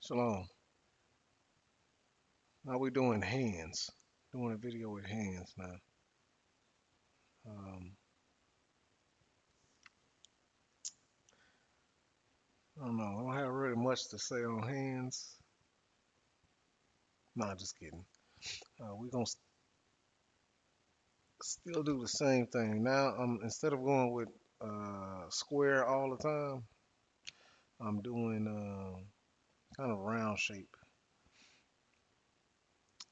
Shalom. Now we're doing hands. Doing a video with hands now. Um, I don't know. I don't have really much to say on hands. Nah, just kidding. We're gonna still do the same thing. Now, instead of going with square all the time, I'm doing kind of round shape.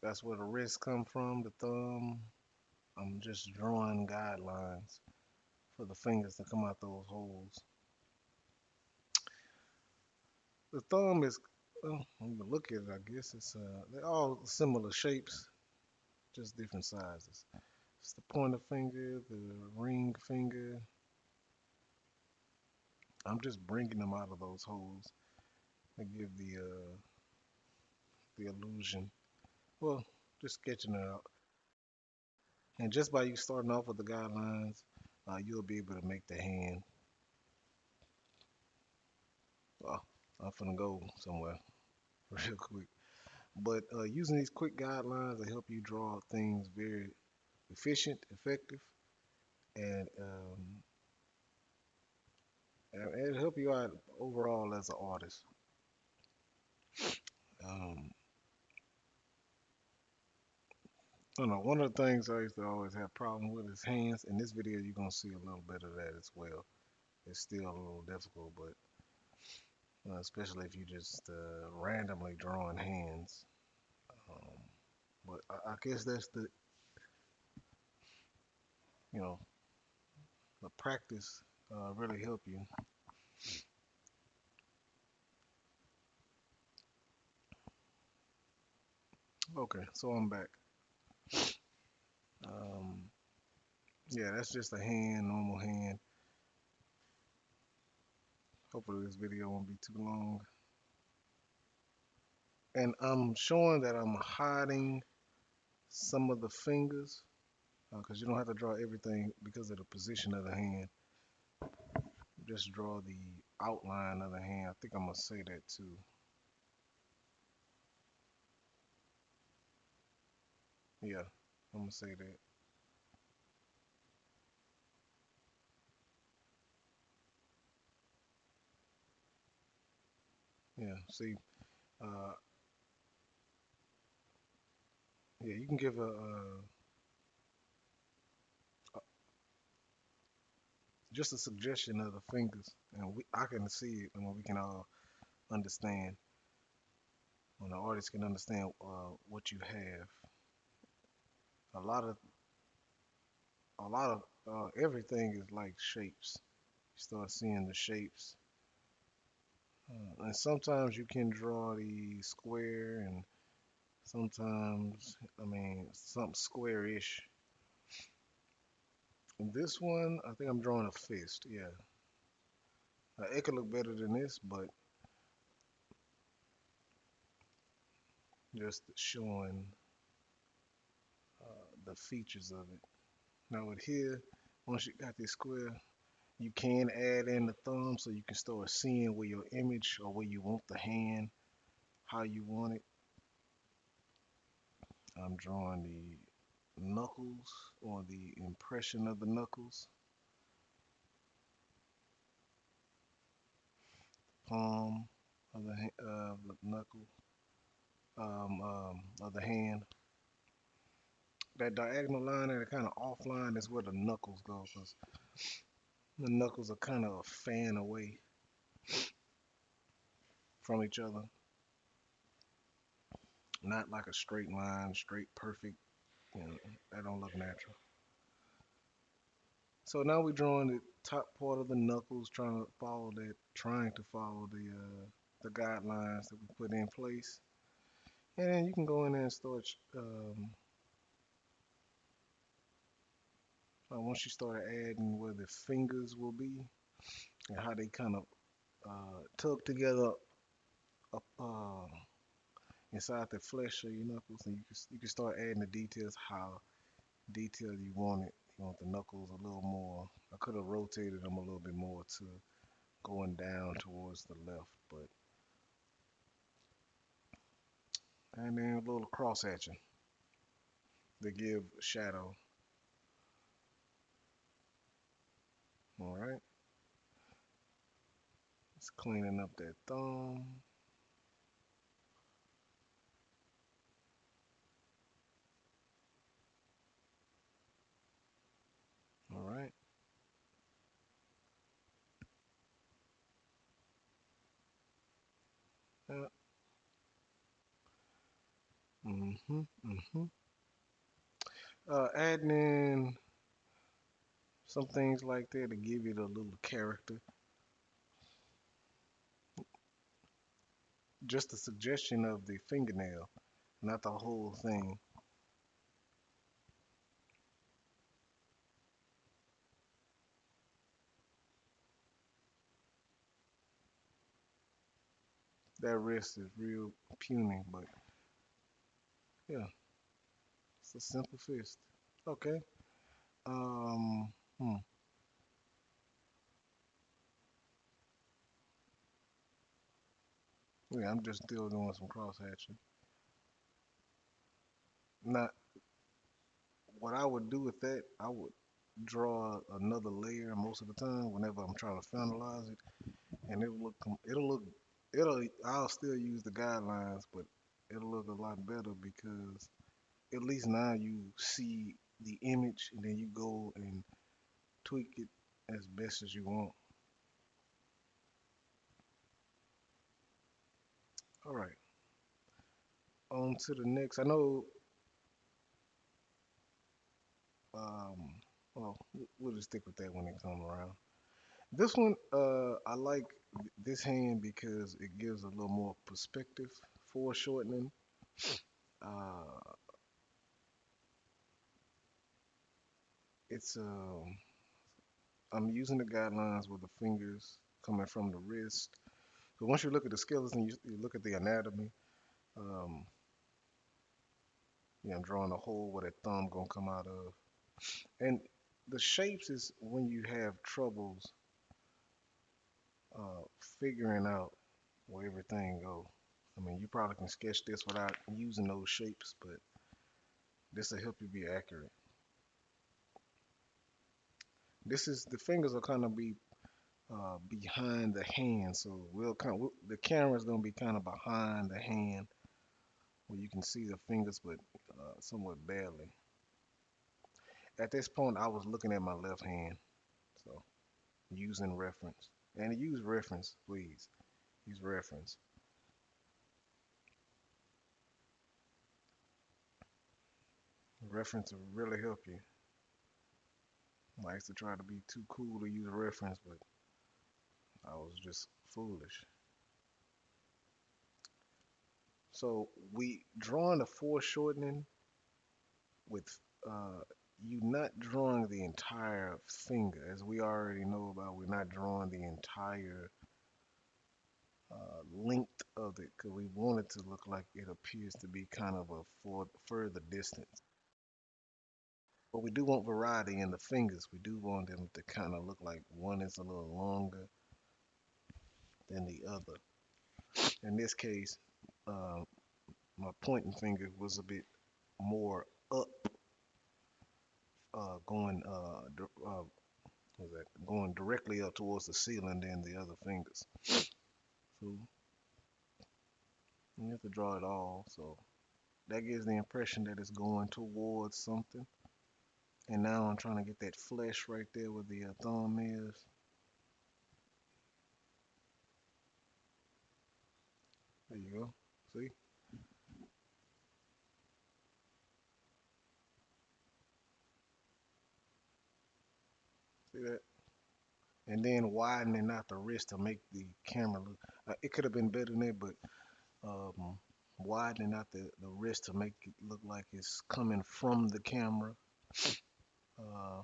That's where the wrist come from, the thumb. I'm just drawing guidelines for the fingers to come out those holes. The thumb is, well, when you look at it, I guess they're all similar shapes, just different sizes. It's the pointer finger, the ring finger. I'm just bringing them out of those holes to give the illusion. Well, just sketching it out. And just by you starting off with the guidelines, you'll be able to make the hand. Well, I'm gonna go somewhere real quick. But using these quick guidelines will help you draw things very efficient, effective, and it'll help you out overall as an artist. Um, I don't know. One of the things I used to always have problem with is hands. In this video, you're gonna see a little bit of that as well. It's still a little difficult, but especially if you just randomly drawing hands. Um, but I guess that's you know, the practice really help you. Okay, so I'm back. Um, yeah, that's just a hand, normal hand. Hopefully this video won't be too long. And I'm showing that I'm hiding some of the fingers because you don't have to draw everything because of the position of the hand. Just draw the outline of the hand. I think I'm gonna say that too. Yeah, I'm gonna say that. Yeah, see, uh, yeah, you can give just a suggestion of the fingers, and I can see it, and we can all understand. When the artist can understand what you have. A lot of everything is like shapes. You start seeing the shapes, and sometimes you can draw the square, and sometimes, I mean, something square-ish. And this one, I think I'm drawing a fist. Yeah, it could look better than this, but just showing the features of it. Now with here, once you got this square, you can add in the thumb so you can start seeing where your image or where you want the hand, how you want it. I'm drawing the knuckles or the impression of the knuckles, palm of the knuckle, of the hand. That diagonal line and the kind of off line is where the knuckles go because the knuckles are kind of a fan away from each other. Not like a straight line, straight perfect. You know, that don't look natural. So now we're drawing the top part of the knuckles, trying to follow the guidelines that we put in place. And then you can go in there and start. Once you start adding where the fingers will be and how they kind of tug together up inside the flesh of your knuckles, and you can start adding the details how detailed you want it. You want the knuckles a little more. I could have rotated them a little bit more to going down towards the left, but and then a little cross hatching to give shadow. All right, it's cleaning up that thumb. All right. Yeah. Mhm. Mhm. Adding in some things like that to give it a little character. Just a suggestion of the fingernail, not the whole thing. That wrist is real puny, but yeah, it's a simple fist. Okay. Um. Hmm. Yeah, I'm just still doing some cross hatching. Now, what I would do with that, I would draw another layer most of the time whenever I'm trying to finalize it, and I'll still use the guidelines, but it'll look a lot better because at least now you see the image and then you go and tweak it as best as you want. All right, on to the next. I know, um, well, we'll just stick with that when it comes around. This one, I like this hand because it gives a little more perspective, foreshortening. Uh, it's I'm using the guidelines with the fingers coming from the wrist. So once you look at the skeleton, you look at the anatomy. Um, I'm drawing a hole where that thumb gonna come out of. And the shapes is when you have troubles uh, figuring out where everything go. I mean, you probably can sketch this without using those shapes, but this will help you be accurate. This is the fingers will kind of be behind the hand, so the camera's gonna be kind of behind the hand where you can see the fingers, but somewhat barely. At this point, I was looking at my left hand, so using reference and use reference, please. Use reference. Reference will really help you. I used to try to be too cool to use reference, but I was just foolish. So we drawing a foreshortening with uh, you not drawing the entire finger, as we already know about. We're not drawing the entire length of it because we want it to look like it appears to be kind of a further distance. But we do want variety in the fingers. We do want them to kind of look like one is a little longer than the other. In this case, uh, my pointing finger was a bit more up, going was that going directly up towards the ceiling than the other fingers. So you have to draw it all. So that gives the impression that it's going towards something. And now I'm trying to get that flesh right there where the thumb is. There you go. See? See that? And then widening out the wrist to make the camera look. It could have been better than that, but um, widening out the wrist to make it look like it's coming from the camera. Uh,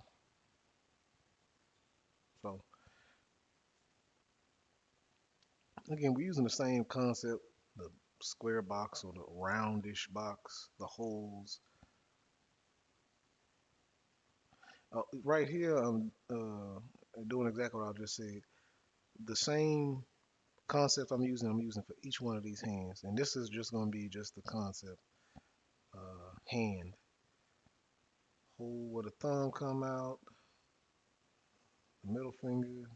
so again, we're using the same concept, the square box or the roundish box, the holes. Right here, I'm doing exactly what I just said. The same concept I'm using for each one of these hands. And this is just going to be just the concept. Hand. Hold where the thumb come out, the middle finger,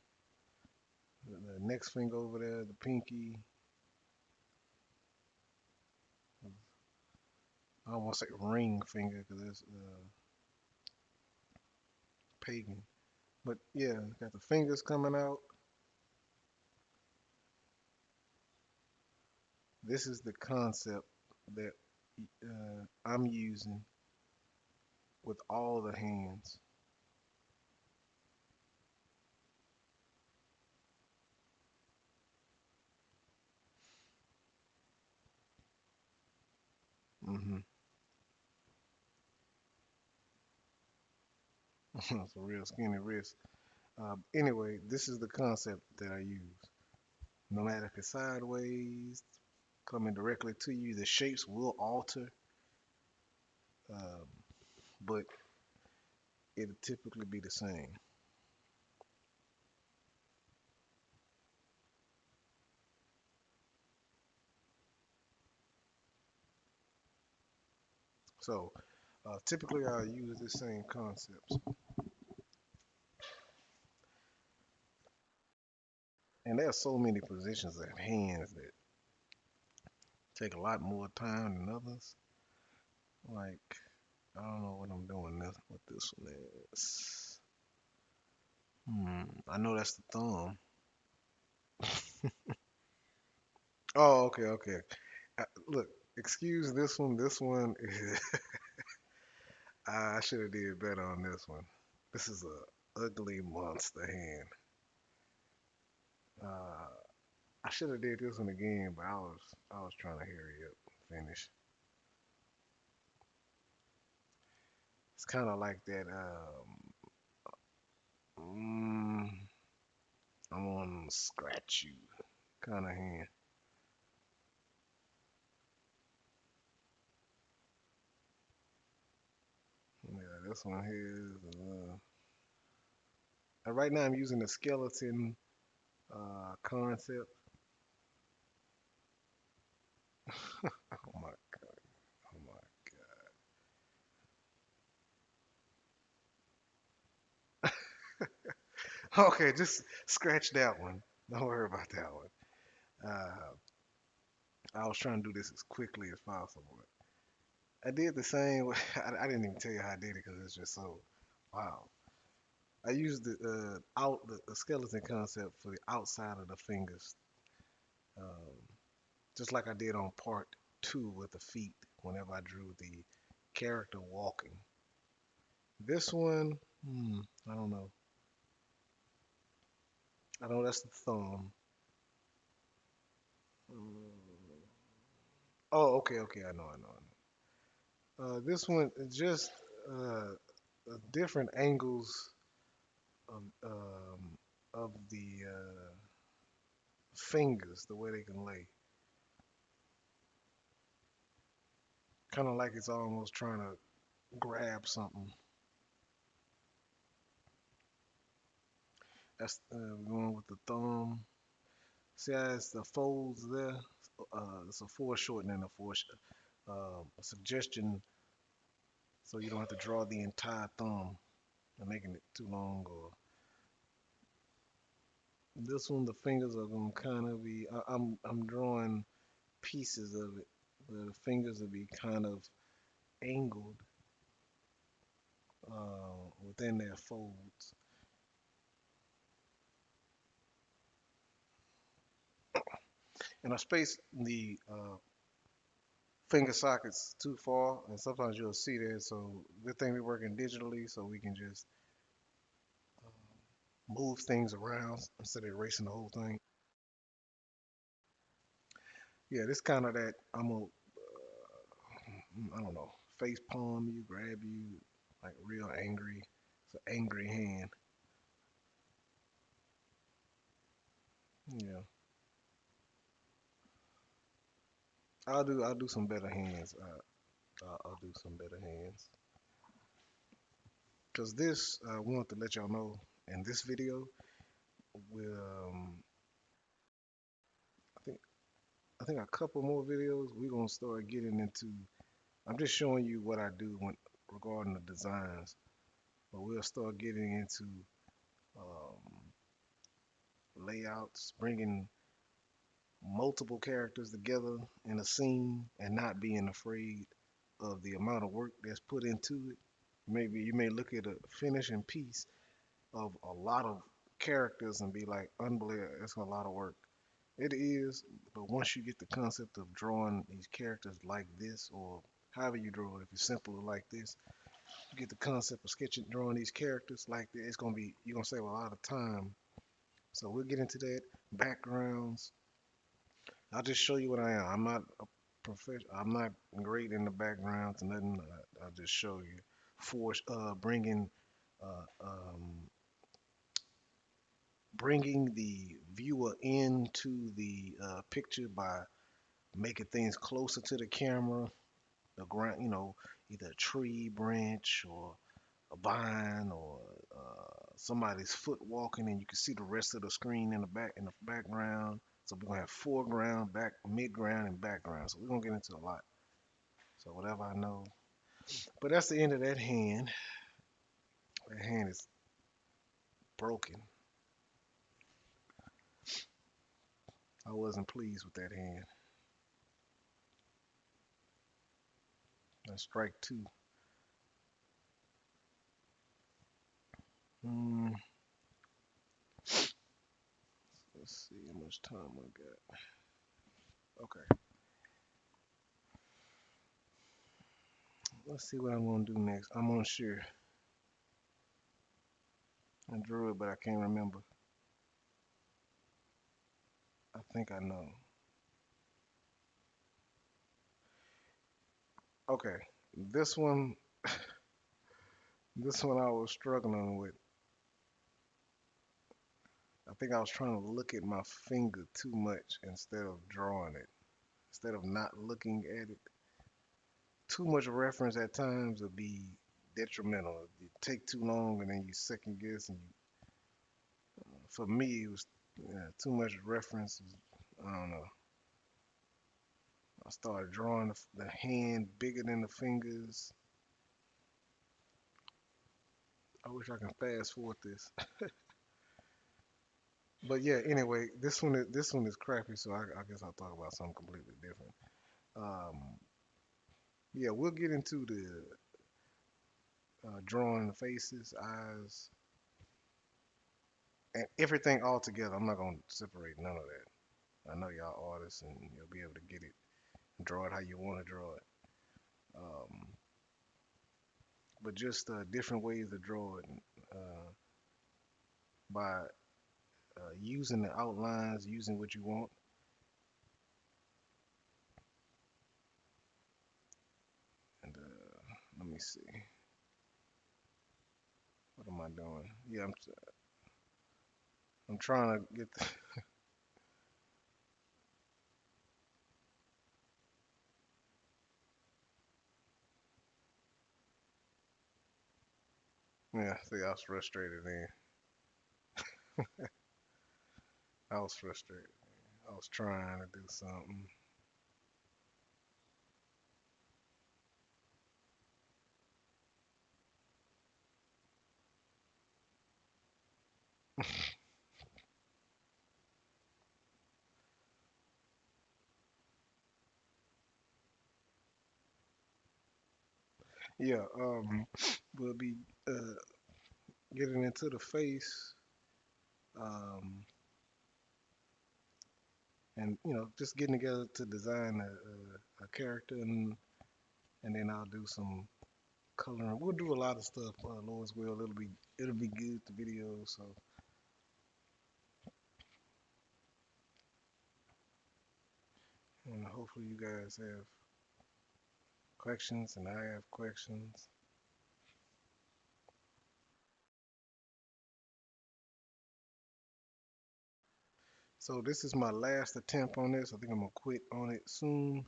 the next finger over there, the pinky. I don't want to say ring finger because it's pagan. But yeah, got the fingers coming out. This is the concept that I'm using with all the hands. Hmm It's a real skinny wrist. Anyway, this is the concept that I use. No matter if it's sideways, coming directly to you, the shapes will alter, um, but it'll typically be the same. So typically I use the same concepts. And there are so many positions of hands that take a lot more time than others. Like, I don't know what I'm doing this, what this one is. I know that's the thumb. Oh, okay, okay. Look, excuse this one. This one, I should have did better on this one. This is a ugly monster hand. Uh, I should have did this one again, but I was trying to hurry up, finish. It's kind of like that. Mm, I'm gonna scratch you kind of hand. Yeah, this one here is. Right now, I'm using the skeleton concept. Oh my, oh my. Okay, just scratch that one. Don't worry about that one. Uh, I was trying to do this as quickly as possible. I did the same. I didn't even tell you how I did it because it's just so wow. I used the skeleton concept for the outside of the fingers, um, just like I did on part two with the feet. Whenever I drew the character walking, this one, I don't know. I know that's the thumb. Mm, Oh, okay, okay. I know, I know, I know. This one is just uh, different angles of the fingers, the way they can lay. Kind of like it's almost trying to grab something. That's going with the thumb. See how it's the folds there? It's a foreshortening, a suggestion so you don't have to draw the entire thumb and making it too long. Or this one, the fingers are gonna kind of be. I'm drawing pieces of it where the fingers will be kind of angled within their folds. And I space the finger sockets too far, and sometimes you'll see that. So good thing we're working digitally, so we can just move things around instead of erasing the whole thing. Yeah, this kind of that I'm gonna, I don't know, face palm you, grab you, like real angry. It's an angry hand. Yeah, I'll do some better hands. I'll do some better hands. Cause this, I want to let y'all know in this video, will I think a couple more videos, we're gonna start getting into. I'm just showing you what I do when regarding the designs, but we'll start getting into um, layouts, bringing multiple characters together in a scene, and not being afraid of the amount of work that's put into it. Maybe you may look at a finishing piece of a lot of characters and be like, unbelievable, it's a lot of work. It is, but once you get the concept of drawing these characters like this, or however you draw it, if it's simple like this, you get the concept of sketching, drawing these characters like this, it's gonna be, you're gonna save a lot of time. So we'll get into that. Backgrounds. I'll just show you what I am. I'm not a professional. I'm not great in the backgrounds and nothing. I'll just show you. For bringing, uh, um, bringing the viewer into the picture by making things closer to the camera, the ground, either a tree branch or a vine or somebody's foot walking, and you can see the rest of the screen in the background. So we're gonna have foreground, back, midground, and background. So we're gonna get into a lot. So whatever I know, but that's the end of that hand. That hand is broken. I wasn't pleased with that hand. That's strike two. Mm, let's see how much time I got. Okay, let's see what I'm gonna do next. I'm unsure. I drew it, but I can't remember. I think I know. Okay, this one, this one I was struggling with. I think I was trying to look at my finger too much instead of drawing it. Instead of not looking at it, too much reference at times would be detrimental. You take too long and then you second guess. And for me, it was too much reference. I don't know. I started drawing the hand bigger than the fingers. I wish I could fast forward this. But yeah, anyway, this one is crappy, so I guess I'll talk about something completely different. Um, yeah, we'll get into the drawing the faces, eyes, and everything all together. I'm not gonna separate none of that. I know y'all artists, and you'll be able to get it, draw it how you want to draw it. Um, but just different ways to draw it uh, by using the outlines, using what you want. And let me see, what am I doing? Yeah, I'm trying to get. Yeah, see, I was frustrated then. I was frustrated. I was trying to do something. Yeah, we'll be uh, getting into the face, um, and just getting together to design a character, and then I'll do some coloring. We'll do a lot of stuff, Lord's will. It'll be good, the video. So and hopefully you guys have questions and I have questions. So this is my last attempt on this. I think I'm gonna quit on it soon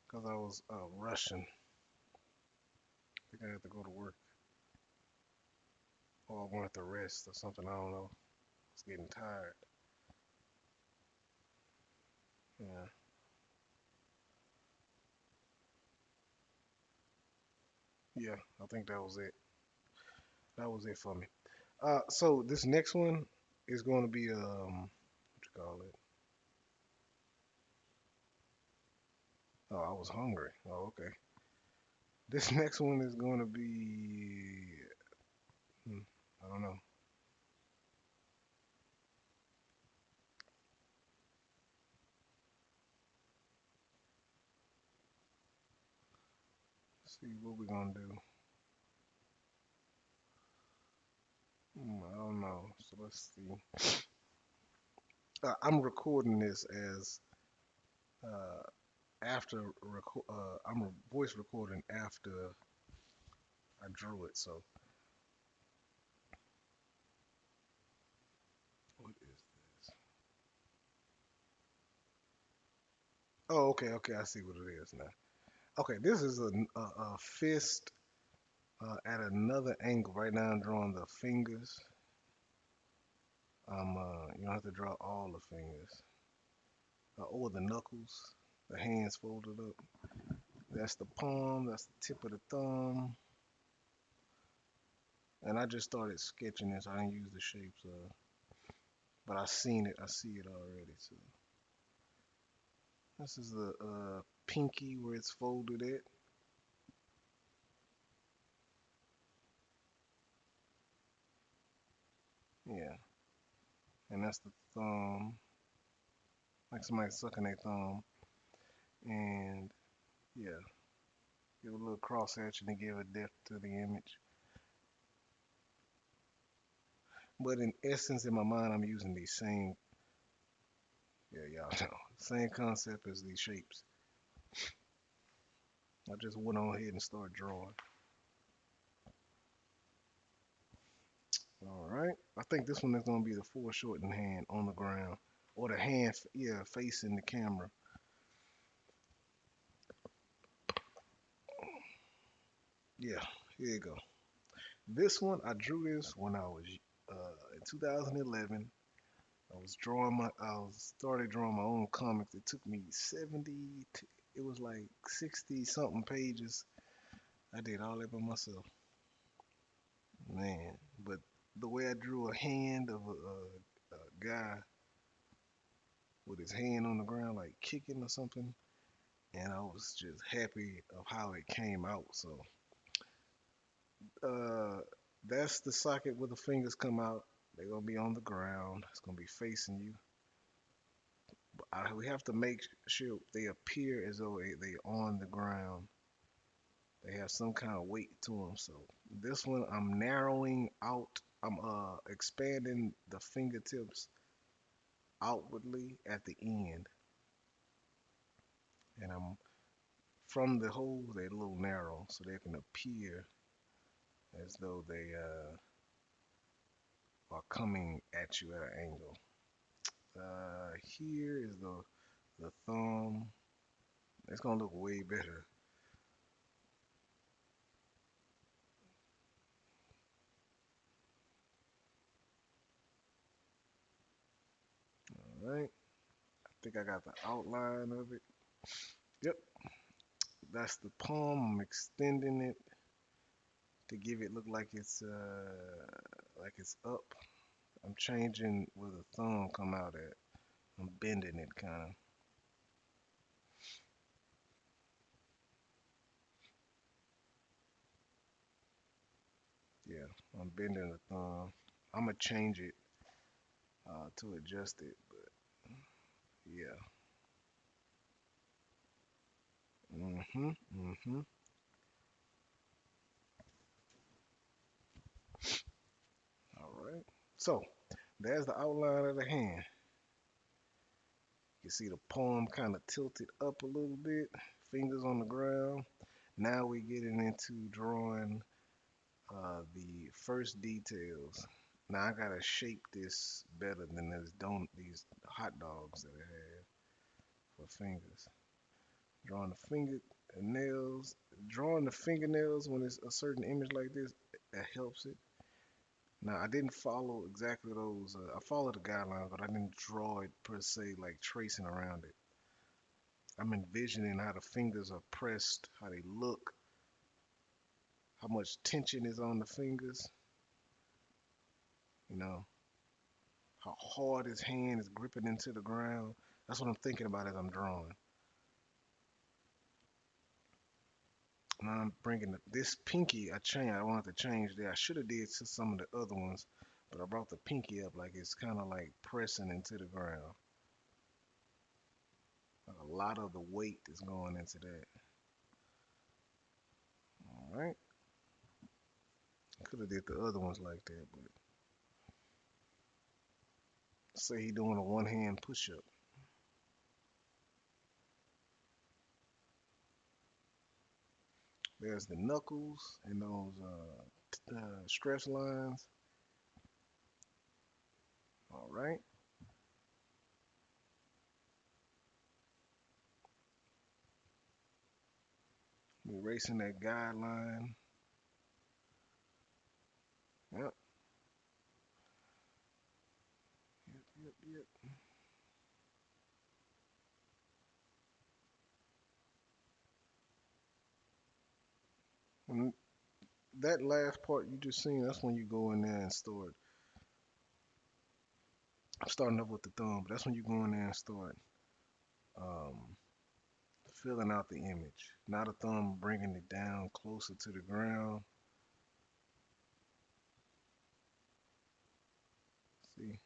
because I was rushing. I think I had to go to work or I wanted to rest or something. I don't know. I was getting tired. Yeah, I think that was it. That was it for me. So this next one is going to be what you call it? Oh, I was hungry. Oh, okay. This next one is going to be, hmm, I don't know. See what we're gonna do. I don't know. So let's see. I'm recording this as uh, I'm voice recording after I drew it. So what is this? Oh, okay, okay. I see what it is now. Okay, this is a fist at another angle. Right now, I'm drawing the fingers. You don't have to draw all the fingers or the knuckles. The hands folded up. That's the palm. That's the tip of the thumb. And I just started sketching this. I didn't use the shapes, but I seen it. I see it already. So this is the pinky where it's folded at. Yeah, and that's the thumb, like somebody sucking their thumb. And yeah, give a little cross hatching to give a depth to the image. But in essence, in my mind, I'm using these same, yeah, y'all know, same concept as these shapes. I just went on ahead and started drawing. All right. I think this one is going to be the foreshortened hand on the ground. Or the hand, yeah, facing the camera. Yeah, here you go. This one, I drew this when I was in 2011. I was started drawing my own comics. It took me 70, it was like 60 something pages. I did all that by myself. Man, but the way I drew a hand of a guy with his hand on the ground, like kicking or something, and I was just happy of how it came out. So uh, that's the socket where the fingers come out. They're gonna be on the ground. It's gonna be facing you. We have to make sure they appear as though they on the ground. They have some kind of weight to them. So this one, I'm narrowing out. I'm expanding the fingertips outwardly at the end, and I'm from the holes. They're a little narrow, so they can appear as though they are coming at you at an angle. Here is the thumb. It's gonna look way better. All right. I think I got the outline of it. Yep, that's the palm. I'm extending it to give it look like it's up. I'm changing where the thumb come out at. I'm bending it kind of. Yeah, I'm bending the thumb. I'm gonna change it to adjust it, but yeah. Mhm. All right. So there's the outline of the hand. You see the palm kind of tilted up a little bit, fingers on the ground. Now we're getting into drawing the first details. Now I gotta shape this better than these hot dogs that I have for fingers. Drawing the finger nails, drawing the fingernails when it's a certain image like this, that helps it. Now I didn't follow exactly those. I followed the guidelines, but I didn't draw it per se, like tracing around it. I'm envisioning how the fingers are pressed, how they look, how much tension is on the fingers, you know, how hard his hand is gripping into the ground. That's what I'm thinking about as I'm drawing. Now I'm bringing this pinky. I wanted to change that. I should have did to some of the other ones, but I brought the pinky up like it's kind of like pressing into the ground. Like a lot of the weight is going into that. All right. Could have did the other ones like that, but say he doing a one hand push up. There's the knuckles and those stress lines. All right. Erasing that guideline. Yep. Yep. Yep. Yep. And that last part you just seen, that's when you go in there and start. I'm starting up with the thumb, but that's when you go in there and start um, filling out the image. Now the thumb bringing it down closer to the ground. See,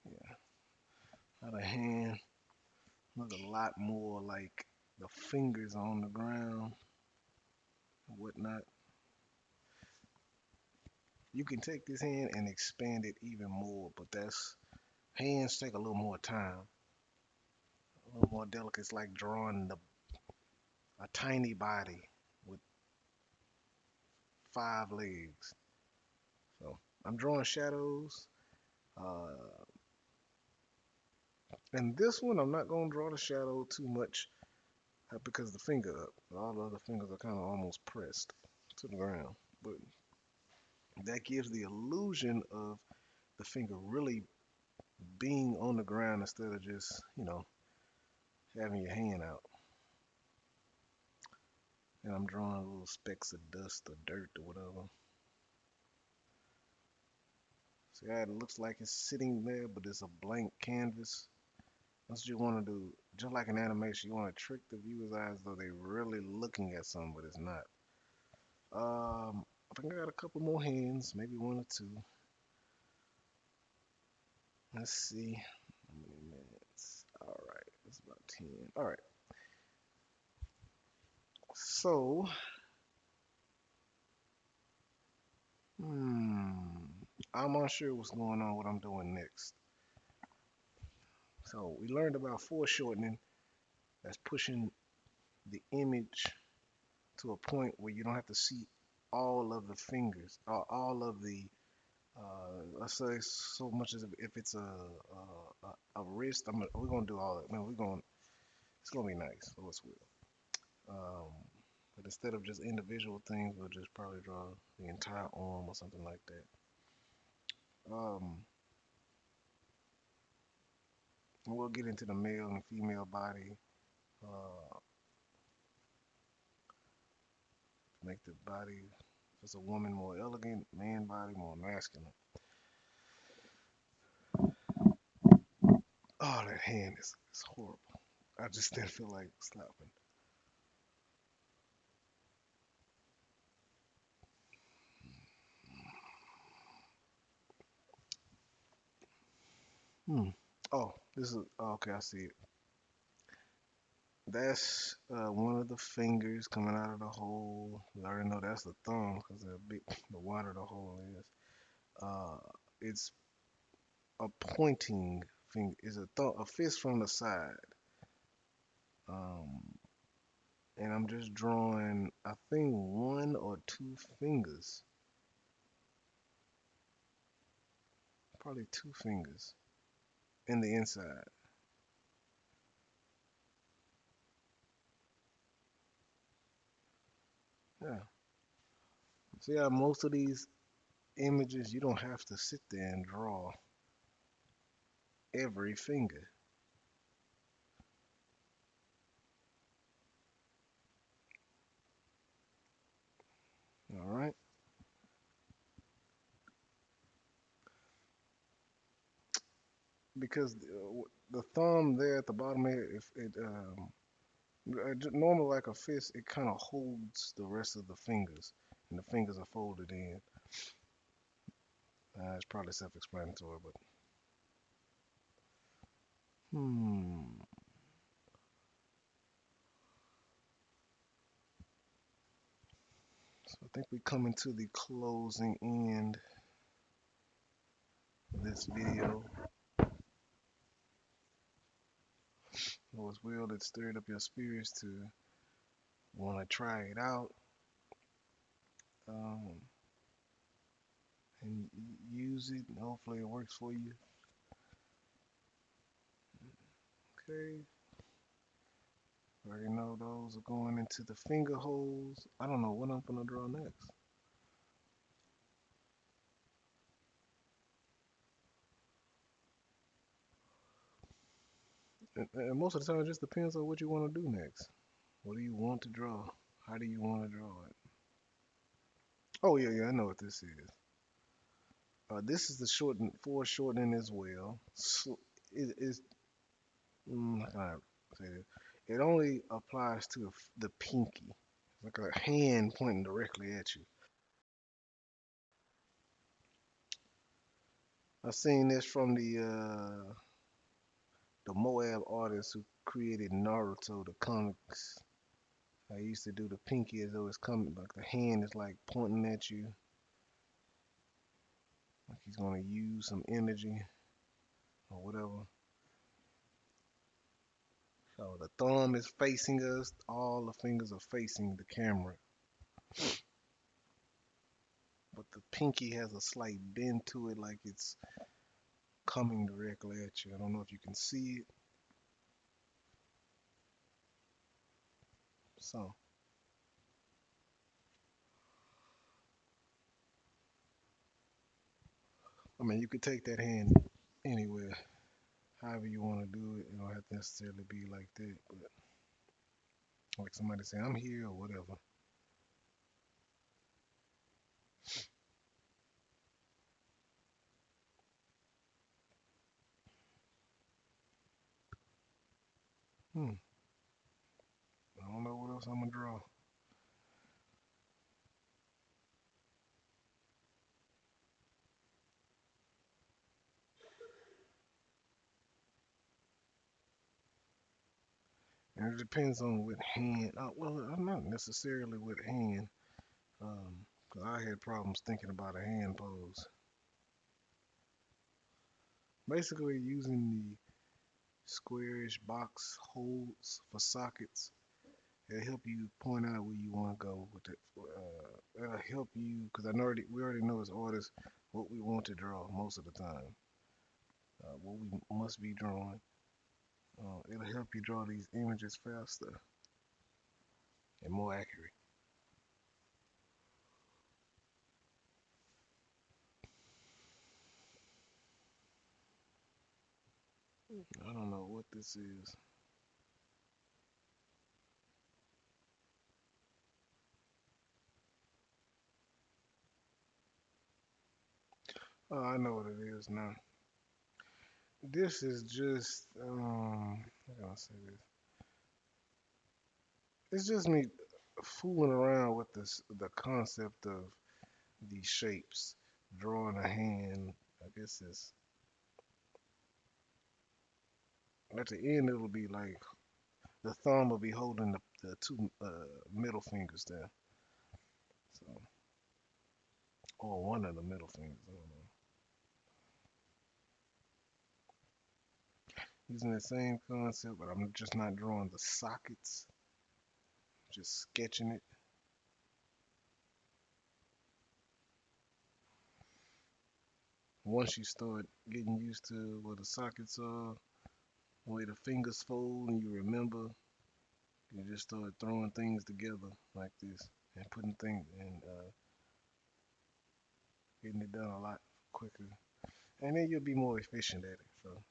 yeah, how the hand look a lot more like the fingers on the ground and whatnot. You can take this hand and expand it even more, but that's hands take a little more time, a little more delicate. It's like drawing a tiny body with 5 legs. So I'm drawing shadows. Uh, and this one, I'm not going to draw the shadow too much because the finger up. All the other fingers are kind of almost pressed to the ground. But that gives the illusion of the finger really being on the ground instead of just, having your hand out. And I'm drawing little specks of dust or dirt or whatever. See how it looks like it's sitting there, but it's a blank canvas. That's what you want to do. Just like an animation, you want to trick the viewer's eyes though they're really looking at something, but it's not. I think I got a couple more hands, maybe one or two. Let's see. How many minutes? All right, it's about 10. All right. So, hmm, I'm unsure what's going on, what I'm doing next. So, we learned about foreshortening. That's pushing the image to a point where you don't have to see all of the fingers or all of the let's say so much as if it's a wrist. We're gonna do all that. Man, it's gonna be nice. Lord's will. Um, but instead of just individual things, we'll just probably draw the entire arm or something like that. Um, and we'll get into the male and female body. Make the body, if it's a woman, more elegant, man body more masculine. Oh, that hand is horrible. I just didn't feel like slapping. Hmm. Oh, this is okay. I see it. That's one of the fingers coming out of the hole. We already know that's the thumb because the big, the wider the hole is. Uh, it's a pointing finger. Is a fist from the side. Um, and I'm just drawing. I think one or two fingers. Probably two fingers in the inside. Yeah. See how most of these images you don't have to sit there and draw. every finger. All right, because the thumb there at the bottom here, if it normal like a fist, it kind of holds the rest of the fingers, and the fingers are folded in. It's probably self-explanatory, but hmm. So I think we coming to the closing end of this video. It was Will that stirred up your spirits to want to try it out, um, and use it. And hopefully it works for you. Okay. Already know those are going into the finger holes. I don't know what I'm gonna draw next. And most of the time, it just depends on what you want to do next. What do you want to draw? How do you want to draw it? Oh yeah, yeah, I know what this is. This is the shorten foreshortening as well. So it is. How can I say this? It only applies to the pinky, like a hand pointing directly at you. I seen this from the Moab artist who created Naruto, the comics. I used to do the pinky as though it's coming, like the hand is like pointing at you, like he's gonna use some energy or whatever. So the thumb is facing us, all the fingers are facing the camera, but the pinky has a slight bend to it, like it's coming directly at you. I don't know if you can see it. So, I mean, you could take that hand anywhere, however you want to do it. It don't have to necessarily be like that, but like somebody say, I'm here or whatever. Hmm. I don't know what else I'm gonna draw. And it depends on what hand. Well, I'm not necessarily with hand, um, 'cause I had problems thinking about a hand pose. Basically, using the squarish box holes for sockets, it'll help you point out where you want to go with it. It'll help you because we already know as artists what we want to draw most of the time, what we must be drawing. It'll help you draw these images faster and more accurate. I don't know what this is. Oh, I know what it is now. This is just how can I say this? It's just me fooling around with the concept of these shapes, drawing a hand. I guess it's at the end it'll be like the thumb will be holding the two middle fingers there, so or one of the middle fingers. I don't know. Using the same concept, but I'm just not drawing the sockets, just sketching it. Once you start getting used to where the sockets are, where the fingers fold, and you remember, you just start throwing things together like this and putting things and getting it done a lot quicker. And then you'll be more efficient at it. So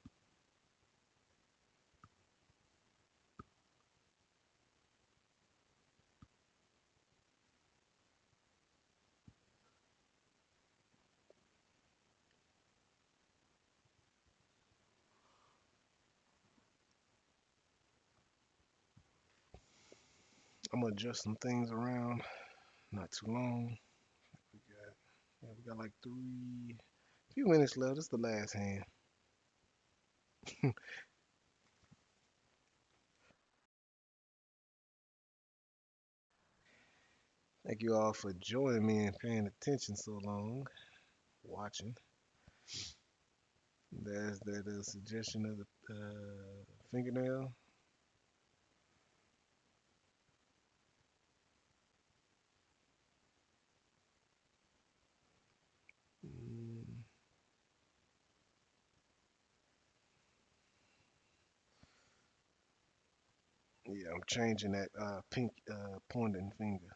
I'm gonna adjust some things around. Not too long. We got, yeah, we got like few minutes left. It's the last hand. Thank you all for joining me and paying attention so long, watching. There's the suggestion of the fingernail. Mm, yeah, I'm changing that pink pointing finger.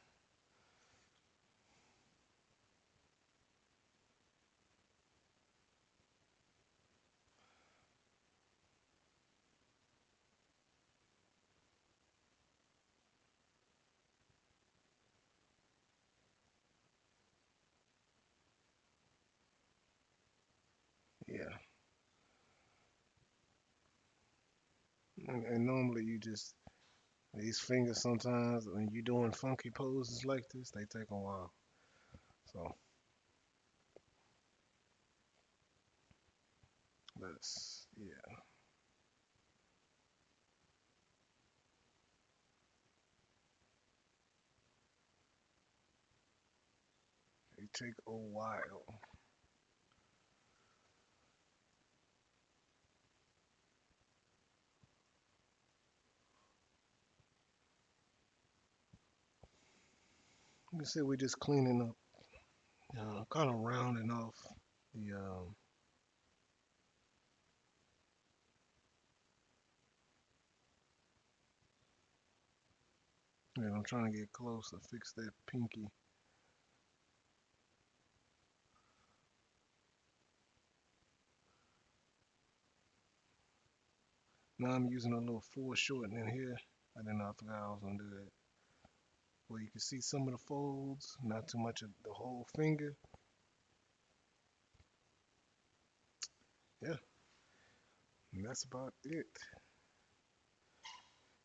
Yeah, and normally you just these fingers sometimes when you're doing funky poses like this, they take a while. So let's yeah, they take a while. You can see we're just cleaning up, kind of rounding off the and I'm trying to get close to fix that pinky. Now I'm using a little foreshortening here. I didn't know, I forgot I was gonna do that. Where you can see some of the folds, not too much of the whole finger. Yeah, and that's about it.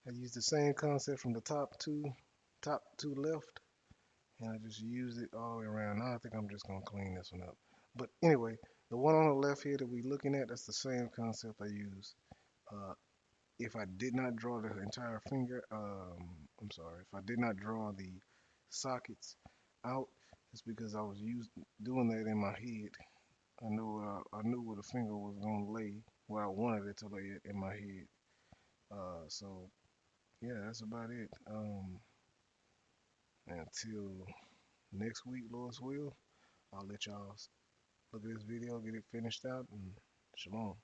I used the same concept from the top to left, and I just used it all the way around. Now I think I'm just gonna clean this one up. But anyway, the one on the left here that we're looking at, that's the same concept I used. Uh, if I did not draw the entire finger, I'm sorry, if I did not draw the sockets out, it's because I was doing that in my head. I knew where the finger was gonna lay, where I wanted it to lay it in my head. So yeah, that's about it. Until next week, Lord's will, I'll let y'all look at this video, get it finished out, and shalom.